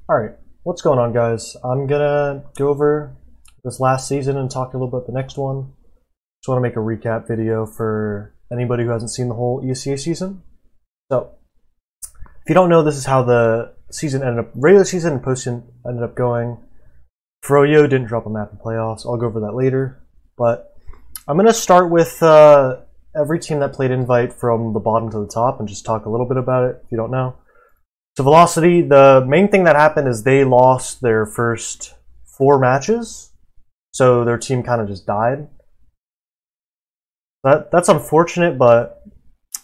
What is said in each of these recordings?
Alright, what's going on, guys? I'm gonna go over this last season and talk a little about the next one. Just want to make a recap video for anybody who hasn't seen the whole ESCA season. So, if you don't know, this is how the season ended up, regular season and post-season ended up going. Froyo didn't drop a map in playoffs. I'll go over that later. But I'm gonna start with every team that played Invite from the bottom to the top and just talk a little bit about it if you don't know. So Velocity, the main thing that happened is they lost their first 4 matches, so their team kind of just died. That's unfortunate, but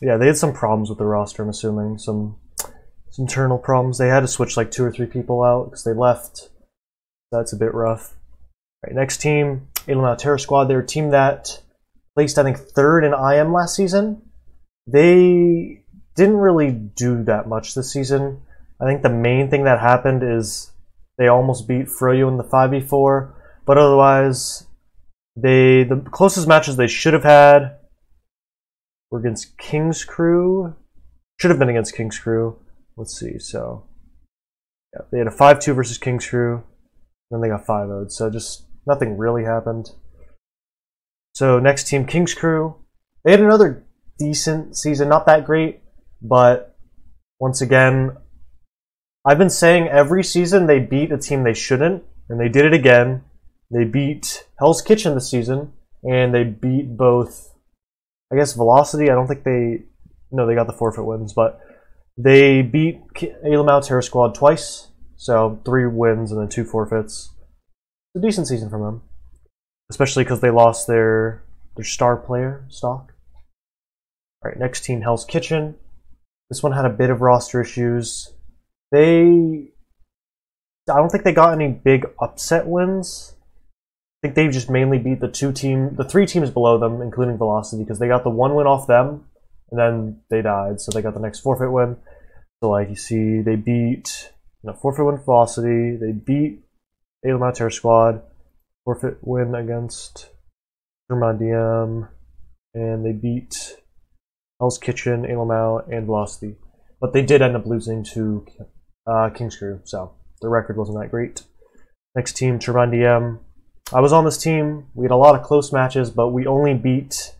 yeah, they had some problems with the roster, I'm assuming. Some internal problems. They had to switch like 2 or 3 people out because they left. That's a bit rough. All right, next team, Ayylmao Terror Squad. They're a team that placed, I think, 3rd in IM last season. They didn't really do that much this season. I think the main thing that happened is they almost beat Froyo in the 5v4, but otherwise, the closest matches they should have had were against King's Crew. Should have been against King's Crew. Let's see, so yeah, they had a 5-2 versus King's Crew, then they got 5-0'd, so just nothing really happened. So next team, King's Crew. They had another decent season, not that great, but once again, I've been saying every season they beat a team they shouldn't, and they did it again. They beat Hell's Kitchen this season, and they beat both, I guess, Velocity. I don't think they got the forfeit wins, but they beat Ayylmao Terror Squad twice, so 3 wins and then 2 forfeits. It's a decent season from them, especially because they lost their star player, Stock. All right, next team, Hell's Kitchen. This one had a bit of roster issues. I don't think they got any big upset wins. I think they just mainly beat the 3 teams below them, including Velocity, because they got the 1 win off them, and then they died, so they got the next forfeit win. So like you see, they beat forfeit win Velocity, they beat Ayylmao Terror Squad, forfeit win against Turbine, and they beat Hell's Kitchen, Ayylmao, and Velocity. But they did end up losing to King's Crew, so their record wasn't that great. Next team, Turbine. I was on this team. We had a lot of close matches, but we only beat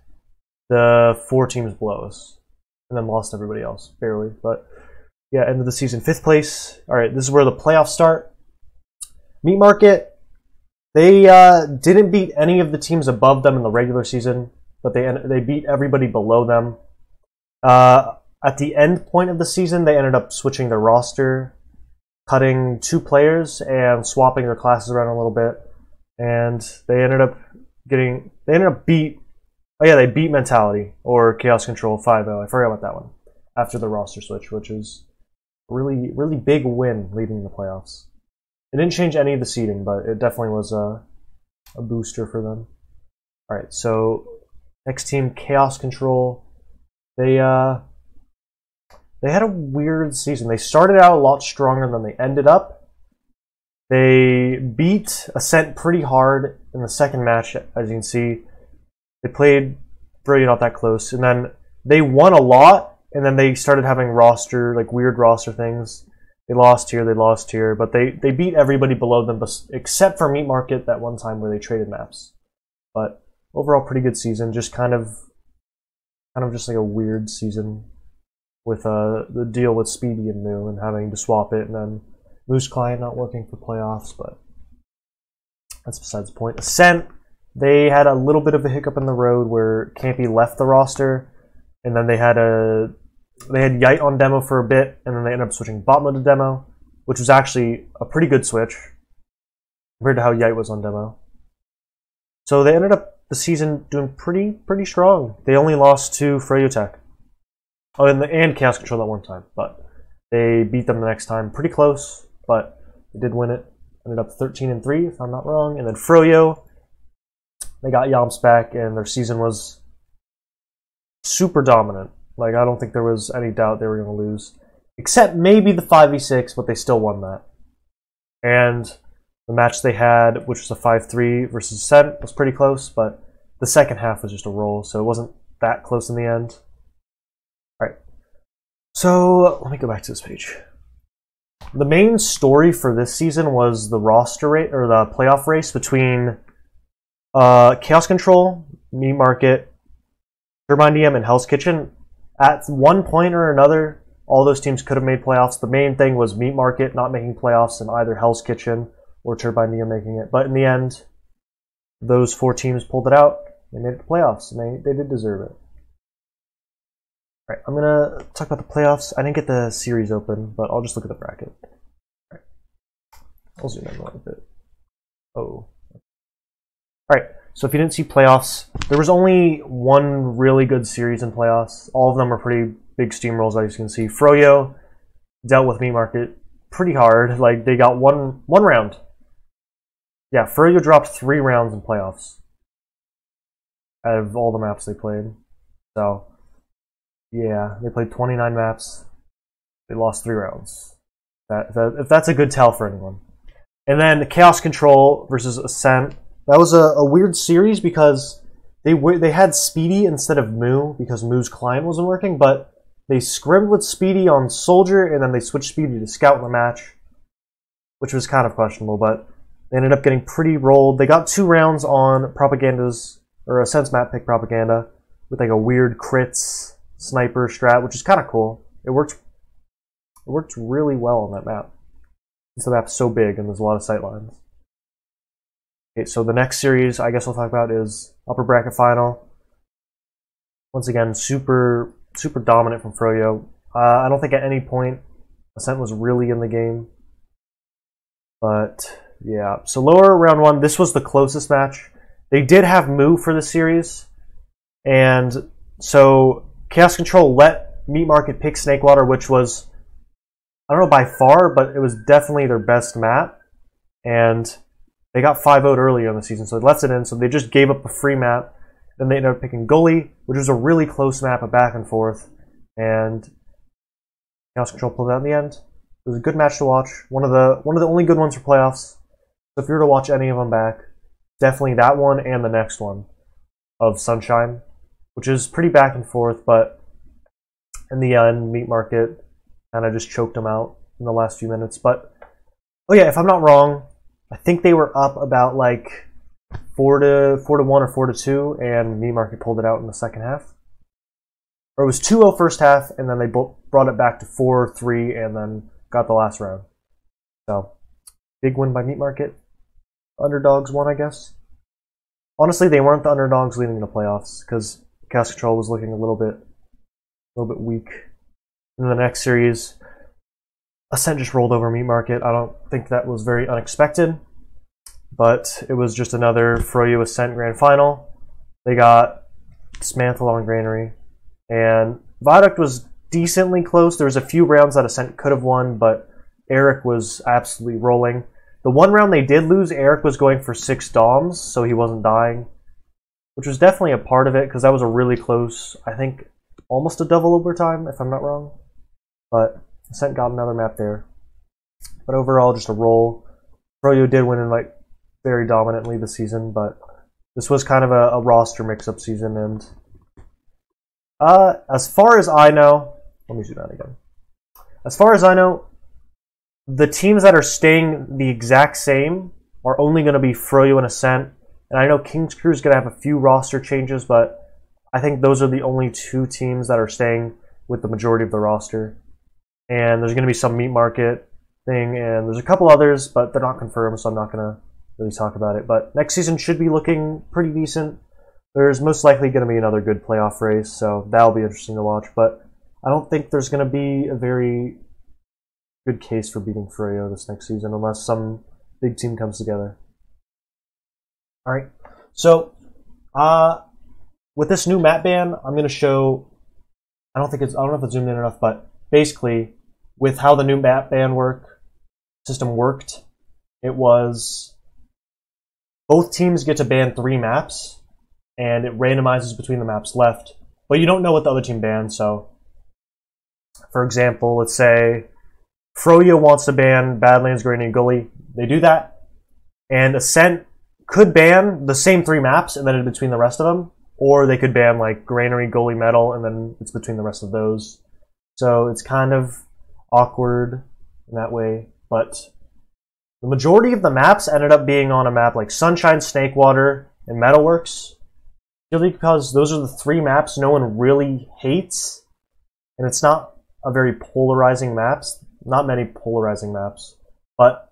the 4 teams below us, and then lost everybody else, barely. But yeah, end of the season, 5th place. All right, this is where the playoffs start. Meat Market, they didn't beat any of the teams above them in the regular season, but they beat everybody below them. At the end point of the season, they ended up switching their roster, cutting 2 players and swapping their classes around a little bit, and they beat Mentality or Chaos Control 5-0. I forgot about that one after the roster switch, which is a really big win leading the playoffs. It didn't change any of the seeding, but it definitely was a booster for them. All right, so next team, Chaos Control. They had a weird season. They started out a lot stronger than they ended up. They beat Ascent pretty hard in the second match, as you can see. They played really not that close, and then they won a lot, and then they started having weird roster things. They lost here, but they beat everybody below them, except for Meat Market that one time where they traded maps. But overall, pretty good season. Just kind of just like a weird season with the deal with Speedy and Moo and having to swap it, and then Moo's client not working for playoffs, but that's besides the point. Ascent, they had a little bit of a hiccup in the road where Campy left the roster, and then they had Yite on demo for a bit, and then they ended up switching bot mode to demo, which was actually a pretty good switch compared to how Yite was on demo. So they ended up the season doing pretty strong. They only lost to Froyotech. Oh, and Chaos Control that one time, but they beat them the next time. Pretty close, but they did win it. Ended up 13-3, if I'm not wrong. And then Froyo, they got Yamps back, and their season was super dominant. Like, I don't think there was any doubt they were going to lose. Except maybe the 5v6, but they still won that. And the match they had, which was a 5-3 versus Ascent, was pretty close, but the second half was just a roll, so it wasn't that close in the end. Alright. So, let me go back to this page. the main story for this season was the roster rate or the playoff race between Chaos Control, Meat Market, Turbine DM, and Hell's Kitchen. At one point or another, all those teams could have made playoffs. The main thing was Meat Market not making playoffs and either Hell's Kitchen or Turbine DM making it. But in the end, those 4 teams pulled it out. They made it to playoffs, and they did deserve it. Alright, I'm going to talk about the playoffs. I didn't get the series open, but I'll just look at the bracket. Alright, I'll zoom in a little bit. Oh. Alright, so if you didn't see playoffs, there was only one really good series in playoffs. All of them are pretty big steamrolls, as you can see. Froyo dealt with Meat Market pretty hard. Like, they got one round. Yeah, Froyo dropped 3 rounds in playoffs out of all the maps they played. So, yeah, they played 29 maps. They lost 3 rounds. If that's a good tell for anyone. And then Chaos Control versus Ascent. That was a weird series because they had Speedy instead of Moo because Moo's client wasn't working, but they scrimmed with Speedy on Soldier and then they switched Speedy to Scout in the match, which was kind of questionable, but they ended up getting pretty rolled. They got 2 rounds on Propaganda's, or Ascent's map pick Propaganda, with like a weird crits sniper strat, which is kind of cool. It worked really well on that map. Since the map's so big and there's a lot of sightlines. Okay, so the next series I guess we'll talk about is Upper Bracket Final. Once again, super dominant from Froyo. I don't think at any point Ascent was really in the game. But yeah, so lower round 1, this was the closest match. They did have Moo for the series. And so Chaos Control let Meat Market pick Snakewater, which was, I don't know by far, but it was definitely their best map. And they got 5-0'd earlier in the season, so they left it in, so they just gave up a free map. Then they ended up picking Gully, which was a really close map, a back and forth. And Chaos Control pulled it out in the end. It was a good match to watch. One of the only good ones for playoffs. So if you were to watch any of them back, definitely that one and the next one of Sunshine, which is pretty back and forth, but in the end, Meat Market kind of just choked them out in the last few minutes. But, oh yeah, if I'm not wrong, I think they were up about like 4-1 or 4-2, and Meat Market pulled it out in the second half. Or it was 2-0 first half, and then they brought it back to 4-3, and then got the last round. So, big win by Meat Market. Underdogs won, I guess. Honestly, they weren't the underdogs leading in the playoffs, because Chaos Control was looking a little bit weak. In the next series, Ascent just rolled over Meat Market. I don't think that was very unexpected, but it was just another Froyo Ascent Grand Final. They got dismantled on Granary, and Viaduct was decently close. There was a few rounds that Ascent could have won, but Eric was absolutely rolling. The one round they did lose, Eric was going for 6 DOMs, so he wasn't dying, which was definitely a part of it, because that was a really close, I think, almost a double overtime, if I'm not wrong. But Ascent got another map there. But overall, just a roll. Froyo did win in like very dominantly this season, but this was kind of a roster mix-up season. And as far as I know, let me zoom out again. As far as I know, the teams that are staying the exact same are only going to be Froyo and Ascent. And I know King's Crew is going to have a few roster changes, but I think those are the only 2 teams that are staying with the majority of the roster. And there's going to be some Meat Market thing, and there's a couple others, but they're not confirmed, so I'm not going to really talk about it. But next season should be looking pretty decent. There's most likely going to be another good playoff race, so that'll be interesting to watch. But I don't think there's going to be a very good case for beating Froyo this next season, unless some big team comes together. Alright, so with this new map ban, I'm going to show, I don't know if it's zoomed in enough, but basically, with how the new map ban system worked, it was both teams get to ban 3 maps, and it randomizes between the maps left, but you don't know what the other team bans. So, for example, let's say Froyo wants to ban Badlands, Granny, and Gully. They do that, and Ascent could ban the same 3 maps and then in between the rest of them, or they could ban like Granary, Gully, Metal, and then it's between the rest of those. So it's kind of awkward in that way, but the majority of the maps ended up being on a map like Sunshine, Snakewater, and Metalworks, purely because those are the 3 maps no one really hates, and it's not a very polarizing maps, not many polarizing maps, but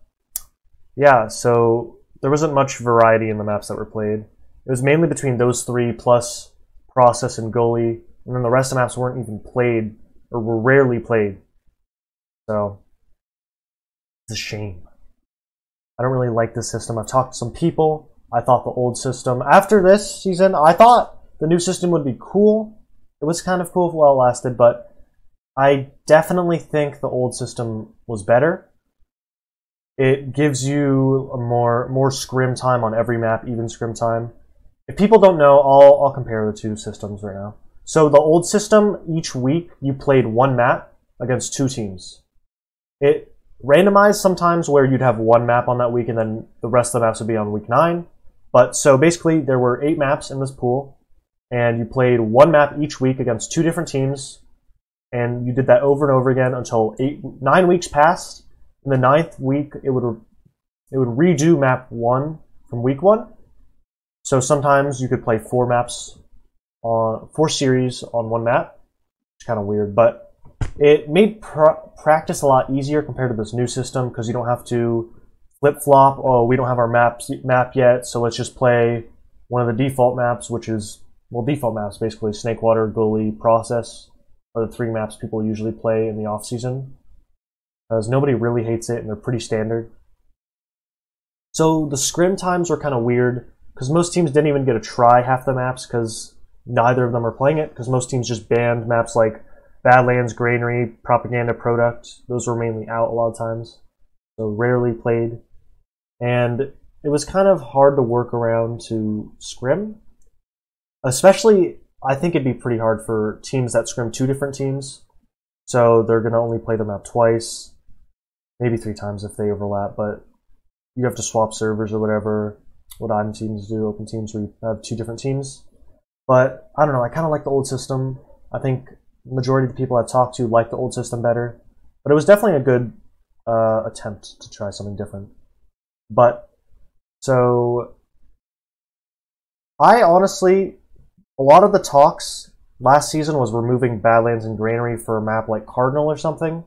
yeah, so there wasn't much variety in the maps that were played. It was mainly between those 3 plus Process and Gully, and then the rest of the maps weren't even played, or were rarely played. So, it's a shame. I don't really like this system. I've talked to some people. I thought the old system, after this season, I thought the new system would be cool. It was kind of cool while it lasted, but I definitely think the old system was better. It gives you a more scrim time on every map, even scrim time. If people don't know, I'll compare the 2 systems right now. So the old system, each week you played 1 map against 2 teams. It randomized sometimes where you'd have 1 map on that week and then the rest of the maps would be on week 9. But so basically there were 8 maps in this pool and you played 1 map each week against 2 different teams, and you did that over and over again until 9 weeks passed. In the 9th week it would redo map 1 from week 1. So sometimes you could play 4 maps on 4 series on 1 map. It's kind of weird, but it made practice a lot easier compared to this new system because you don't have to flip-flop. Oh, we don't have our map yet, so let's just play one of the default maps, which is, well, default maps, basically Snakewater, Gully, Process are the 3 maps people usually play in the off-season, because nobody really hates it and they're pretty standard. So the scrim times were kind of weird because most teams didn't even get to try half the maps because neither of them are playing it, because most teams just banned maps like Badlands, Granary, Propaganda, Product. Those were mainly out a lot of times, so rarely played. And it was kind of hard to work around to scrim. Especially, I think it'd be pretty hard for teams that scrim 2 different teams. So they're going to only play the map twice, maybe 3 times if they overlap, but you have to swap servers or whatever, what open teams do, open teams where you have 2 different teams. But I don't know, I kind of like the old system. I think the majority of the people I've talked to like the old system better, but it was definitely a good attempt to try something different. But, so, I honestly, a lot of the talks last season was removing Badlands and Granary for a map like Cardinal or something.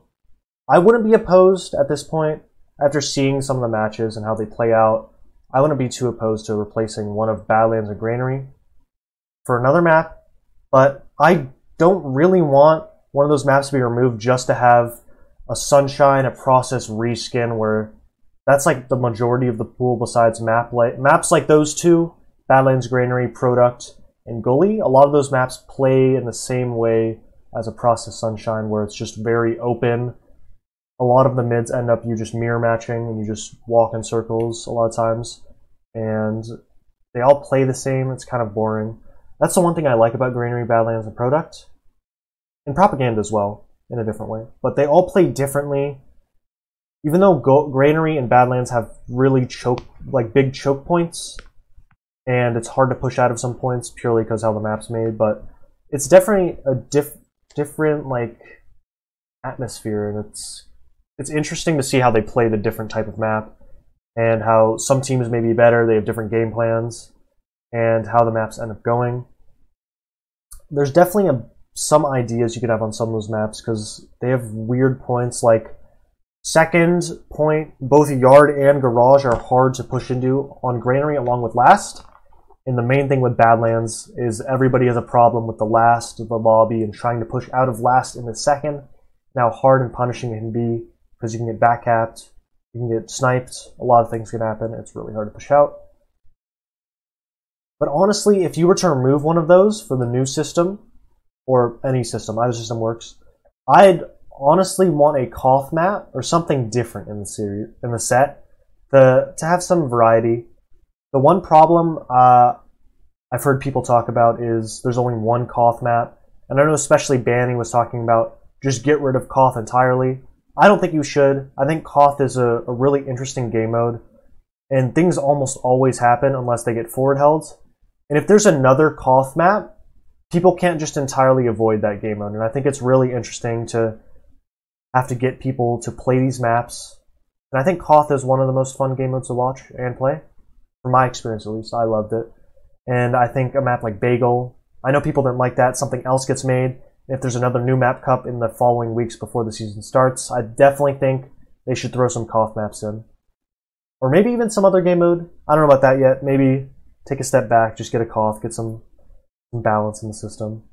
I wouldn't be opposed at this point, after seeing some of the matches and how they play out. I wouldn't be too opposed to replacing one of Badlands and Granary for another map, but I don't really want one of those maps to be removed just to have a Sunshine, a Process reskin, where that's like the majority of the pool besides maps like those 2, Badlands, Granary, Product, and Gully. A lot of those maps play in the same way as a Process Sunshine, where it's just very open. A lot of the mids end up you just mirror matching and you just walk in circles a lot of times, and they all play the same. It's kind of boring. That's the one thing I like about Granary, Badlands, and Product. And Propaganda as well, in a different way. But they all play differently. Even though Granary and Badlands have really big choke points, and it's hard to push out of some points purely because how the map's made, but it's definitely a different atmosphere, and it's interesting to see how they play the different type of map, and how some teams may be better, they have different game plans, and how the maps end up going. There's definitely some ideas you could have on some of those maps, because they have weird points, like second point, both yard and garage are hard to push into on Granary along with last. And the main thing with Badlands is everybody has a problem with the last of the lobby and trying to push out of last in the second. Now hard and punishing it can be, because you can get backcapped, you can get sniped, a lot of things can happen, it's really hard to push out. But honestly, if you were to remove one of those for the new system, or any system, either system works, I'd honestly want a Koth map or something different in the set to have some variety. The one problem I've heard people talk about is there's only one Koth map, and I know especially Banning was talking about just get rid of Koth entirely. I don't think you should. I think Koth is a really interesting game mode, and things almost always happen unless they get forward held. And if there's another Koth map, people can't just entirely avoid that game mode, and I think it's really interesting to have to get people to play these maps. And I think Koth is one of the most fun game modes to watch and play. From my experience, at least, I loved it. And I think a map like Bagel, I know people didn't like that. Something else gets made. If there's another new map cup in the following weeks before the season starts, I definitely think they should throw some Koth maps in. Or maybe even some other game mode. I don't know about that yet. Maybe take a step back, just get a Koth, get some balance in the system.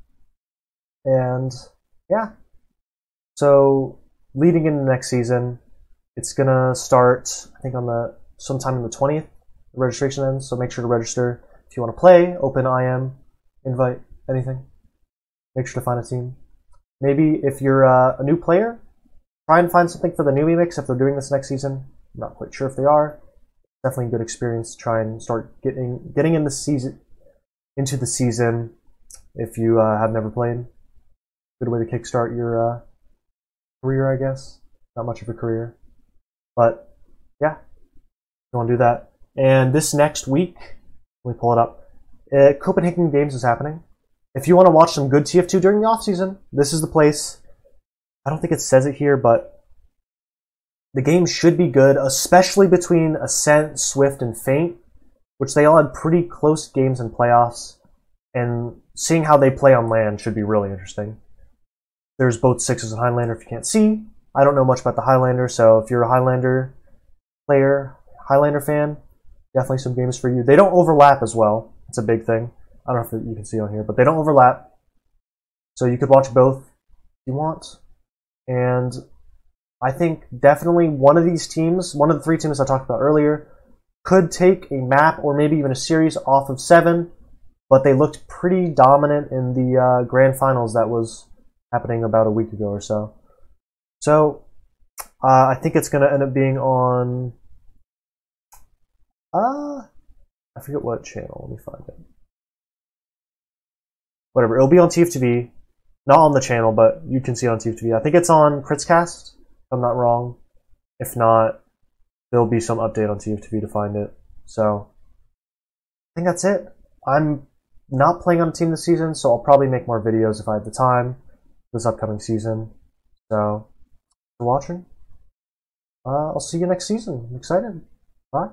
And yeah. So leading into next season, it's gonna start, I think, on sometime on the 20th. The registration ends, so make sure to register if you want to play. Open IM, invite, anything. Make sure to find a team. Maybe if you're a new player, try and find something for the newbie mix if they're doing this next season. I'm not quite sure if they are. Definitely a good experience to try and start getting in the season, into the season if you have never played. Good way to kickstart your career, I guess. Not much of a career. But yeah, you want to do that. And this next week, let me pull it up. Copenhagen Games is happening. If you want to watch some good TF2 during the off-season, this is the place. I don't think it says it here, but the game should be good, especially between Ascent, Swift, and Feint, which they all had pretty close games in playoffs. And seeing how they play on land should be really interesting. There's both Sixes and Highlander if you can't see. I don't know much about the Highlander, so if you're a Highlander player, Highlander fan, definitely some games for you. They don't overlap as well. It's a big thing. I don't know if you can see on here, but they don't overlap. So you could watch both if you want. And I think definitely one of these teams, one of the 3 teams I talked about earlier, could take a map or maybe even a series off of 7, but they looked pretty dominant in the grand finals that was happening about a week ago or so. So I think it's going to end up being on... I forget what channel. Let me find it. Whatever. It'll be on TF2. Not on the channel, but you can see it on TF2. I think it's on Critscast, if I'm not wrong. If not, there'll be some update on TF2 to find it. So I think that's it. I'm not playing on a team this season, so I'll probably make more videos if I have the time this upcoming season. So, thanks for watching. I'll see you next season. I'm excited. Bye.